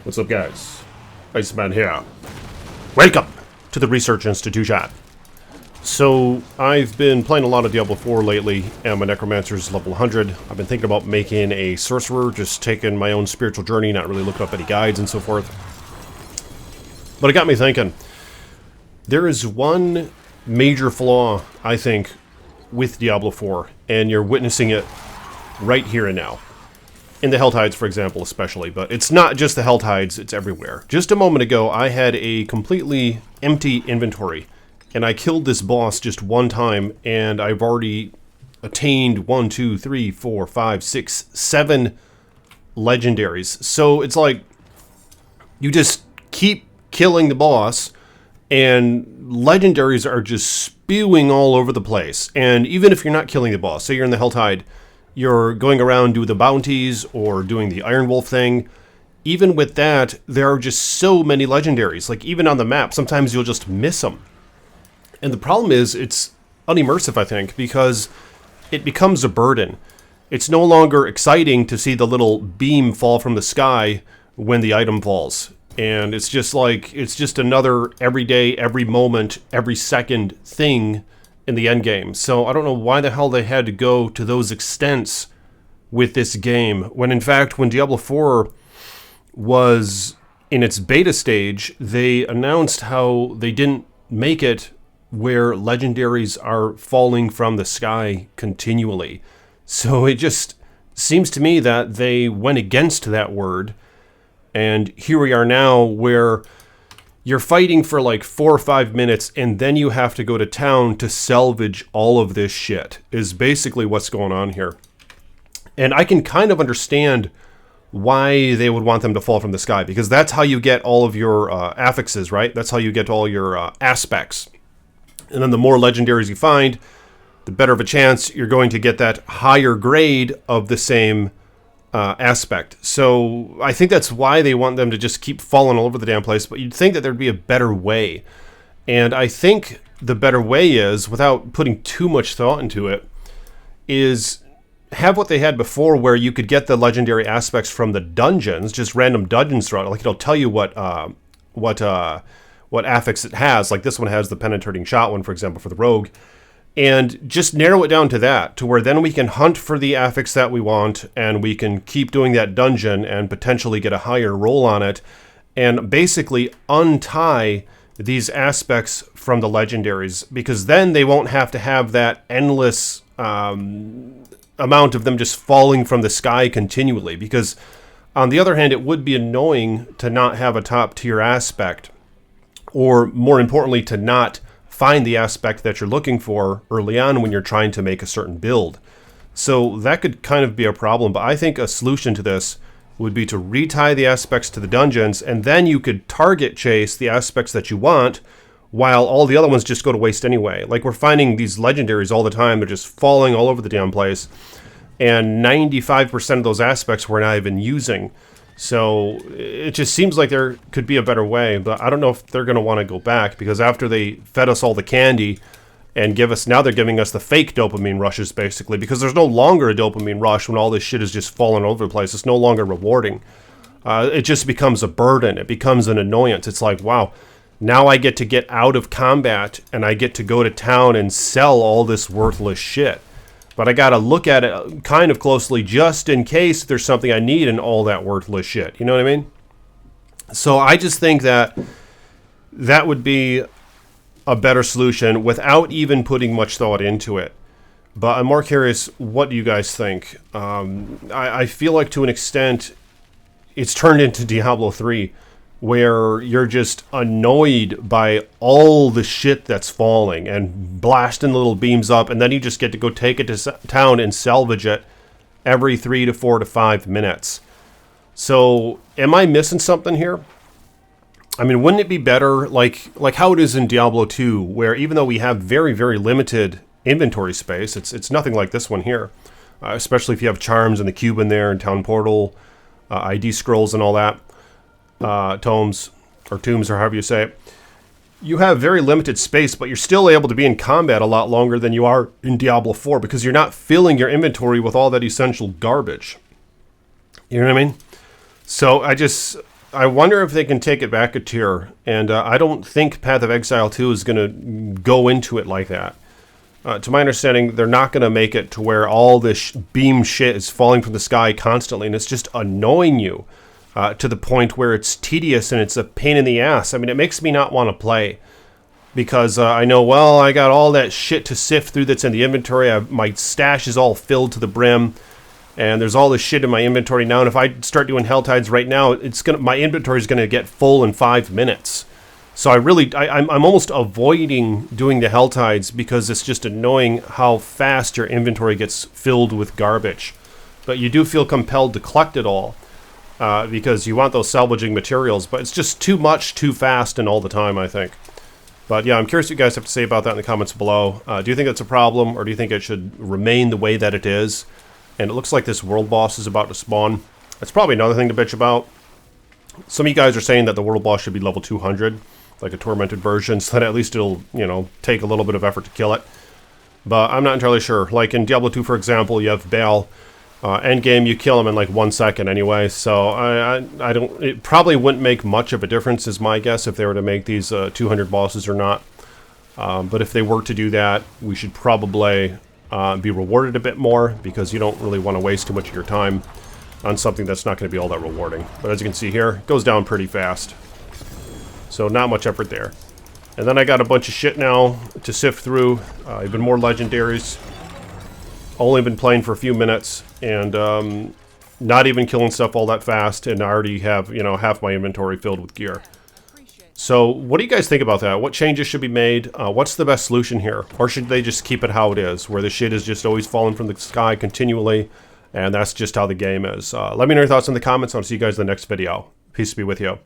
What's up, guys? Iceman here. Welcome to the Research Institution. So, I've been playing a lot of Diablo 4 lately, and my Necromancer's level 100. I've been thinking about making a Sorcerer, just taking my own spiritual journey, not really looking up any guides and so forth. But it got me thinking. There is one major flaw, I think, with Diablo 4, and you're witnessing it right here and now. In the Helltides, for example, especially, but it's not just the Helltides, it's everywhere. Just a moment ago, I had a completely empty inventory, and I killed this boss just one time, and I've already attained 1, 2, 3, 4, 5, 6, 7 legendaries. So it's like, you just keep killing the boss, and legendaries are just spewing all over the place. And even if you're not killing the boss, say you're in the Helltide, you're going around doing the bounties or doing the Iron Wolf thing. Even with that, there are just so many legendaries. Like, even on the map, sometimes you'll just miss them. And the problem is, it's unimmersive, I think, because it becomes a burden. It's no longer exciting to see the little beam fall from the sky when the item falls. And it's just like, it's just another everyday, every moment, every second thing in the end game. So I don't know why the hell they had to go to those extents with this game, when in fact, when Diablo 4 was in its beta stage, they announced how they didn't make it where legendaries are falling from the sky continually. So it just seems to me that they went against that word, and here we are now where you're fighting for like 4 or 5 minutes, and then you have to go to town to salvage all of this shit, is basically what's going on here. And I can kind of understand why they would want them to fall from the sky, because that's how you get all of your affixes, right? That's how you get all your aspects. And then the more legendaries you find, the better of a chance you're going to get that higher grade of the same aspect. So I think that's why they want them to just keep falling all over the damn place, but you'd think that there'd be a better way. And I think the better way is, without putting too much thought into it, is have what they had before, where you could get the legendary aspects from the dungeons, just random dungeons throughout. Like, it'll tell you what affix it has. Like, this one has the penetrating shot one, for example, for the rogue. And just narrow it down to that, to where then we can hunt for the affix that we want, and we can keep doing that dungeon and potentially get a higher roll on it, and basically untie these aspects from the legendaries, because then they won't have to have that endless amount of them just falling from the sky continually. Because on the other hand, it would be annoying to not have a top tier aspect, or more importantly, to not find the aspect that you're looking for early on when you're trying to make a certain build. So that could kind of be a problem, but I think a solution to this would be to retie the aspects to the dungeons, and then you could target chase the aspects that you want, while all the other ones just go to waste anyway. Like, we're finding these legendaries all the time, they're just falling all over the damn place, and 95% of those aspects we're not even using. So it just seems like there could be a better way, but I don't know if they're going to want to go back, because after they fed us all the candy and now they're giving us the fake dopamine rushes, basically, because there's no longer a dopamine rush when all this shit is just falling over the place. It's no longer rewarding. It just becomes a burden. It becomes an annoyance. It's like, wow, now I get to get out of combat and I get to go to town and sell all this worthless shit. But I gotta look at it kind of closely just in case there's something I need in all that worthless shit. You know what I mean? So I just think that that would be a better solution without even putting much thought into it. But I'm more curious, what do you guys think? I feel like to an extent it's turned into Diablo 3, where you're just annoyed by all the shit that's falling and blasting little beams up, and then you just get to go take it to town and salvage it every 3 to 4 to 5 minutes. So, am I missing something here? I mean, wouldn't it be better, like how it is in Diablo 2, where even though we have very, very limited inventory space, it's nothing like this one here, especially if you have charms and the cube in there and town portal, ID scrolls and all that. Tomes, or tombs, or however you say it. You have very limited space, but you're still able to be in combat a lot longer than you are in Diablo 4, because you're not filling your inventory with all that essential garbage. You know what I mean? So I wonder if they can take it back a tier, and I don't think Path of Exile 2 is going to go into it like that. To my understanding, they're not going to make it to where all this beam shit is falling from the sky constantly, and it's just annoying you to the point where it's tedious and it's a pain in the ass. I mean, it makes me not want to play because I know, well, I got all that shit to sift through that's in the inventory. My stash is all filled to the brim, and there's all this shit in my inventory now, and if I start doing Helltides right now, my inventory is going to get full in 5 minutes. So I'm almost avoiding doing the Helltides because it's just annoying how fast your inventory gets filled with garbage. But you do feel compelled to collect it all because you want those salvaging materials. But it's just too much, too fast, and all the time, I think. But yeah, I'm curious what you guys have to say about that in the comments below. Do you think that's a problem, or do you think it should remain the way that it is? And it looks like this world boss is about to spawn. That's probably another thing to bitch about. Some of you guys are saying that the world boss should be level 200. Like a tormented version, so that at least it'll, you know, take a little bit of effort to kill it. But I'm not entirely sure. Like in Diablo 2, for example, you have Baal. Endgame, you kill him in like 1 second anyway, so I don't... It probably wouldn't make much of a difference, is my guess, if they were to make these 200 bosses or not. But if they were to do that, we should probably be rewarded a bit more, because you don't really want to waste too much of your time on something that's not going to be all that rewarding. But as you can see here, it goes down pretty fast. So not much effort there. And then I got a bunch of shit now to sift through. Even more legendaries. Only been playing for a few minutes, and not even killing stuff all that fast, and I already have, you know, half my inventory filled with gear. So what do you guys think about that? What changes should be made? What's the best solution here? Or should they just keep it how it is, where the shit is just always falling from the sky continually, and that's just how the game is? Let me know your thoughts in the comments. I'll see you guys in the next video. Peace be with you.